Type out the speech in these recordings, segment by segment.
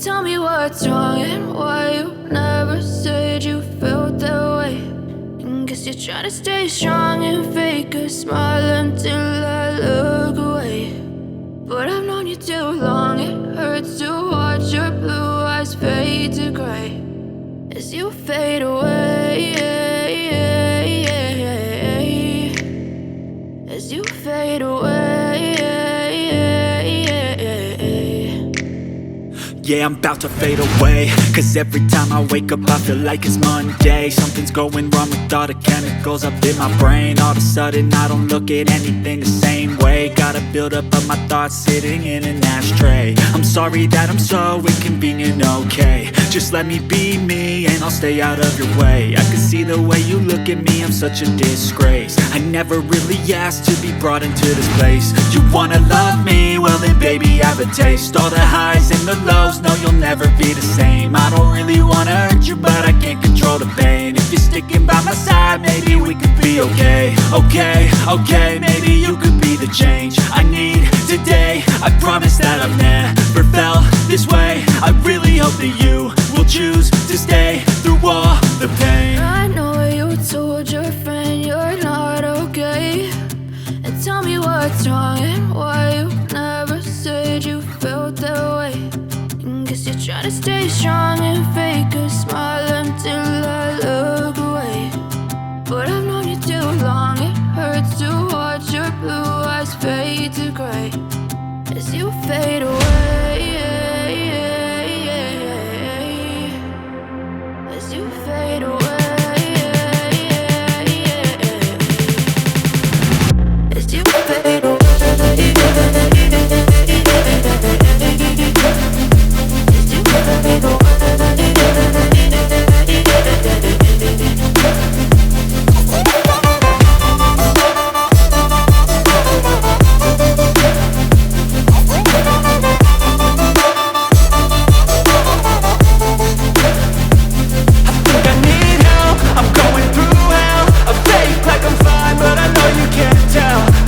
Tell me what's wrong and why you never said you felt that way. And guess you're trying to stay strong and fake a smile until I look away. But I've known you too long, it hurts to watch your blue eyes fade to gray as you fade away, as you fade away. Yeah, I'm about to fade away, cause every time I wake up I feel like it's Monday. Something's going wrong with all the chemicals up in my brain. All of a sudden I don't look at anything the same way. Gotta build up of my thoughts sitting in an ashtray. I'm sorry that I'm so inconvenient, okay. Just let me be me and I'll stay out of your way. I can see the way you look at me, I'm such a disgrace. I never really asked to be brought into this place. You wanna love me? Well then baby have a taste. All the highs and the lows, no you'll never be the same. I don't really wanna hurt you but I can't control the pain. If you're sticking by my side maybe we could be okay. Okay, maybe you could be the change I need today. I promise that I've never felt this way. I really hope that you will choose to stay through all the pain. I know you told your friend you're not okay. And tell me what's wrong and why you never said you felt that way. And guess you're trying to stay strong and fake a smile until I look away. But I've known you too long, it hurts to watch your blue eyes fade to gray as you fade away, as you fade away, as you fade away, as you fade away.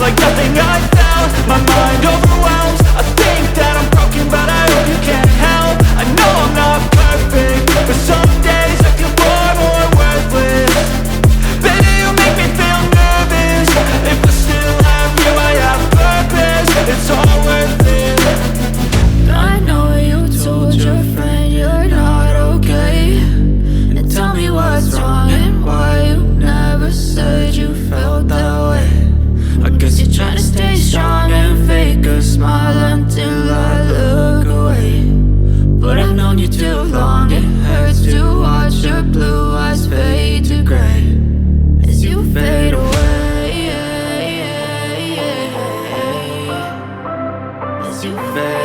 Like nothing I found, my mind overwhelms. I think that I'm broken, but I hope you can't help. I know I'm not perfect, but some days I feel far more worthless. Baby, you make me feel nervous. If I still have you, I have purpose. It's all worth it. I know you told your friend you're not okay. And tell me what's wrong and why you never said you felt that way. I guess you're trying to stay strong and fake a smile until I look away. But I've known you too long, it hurts to watch your blue eyes fade to gray as you fade away, as you fade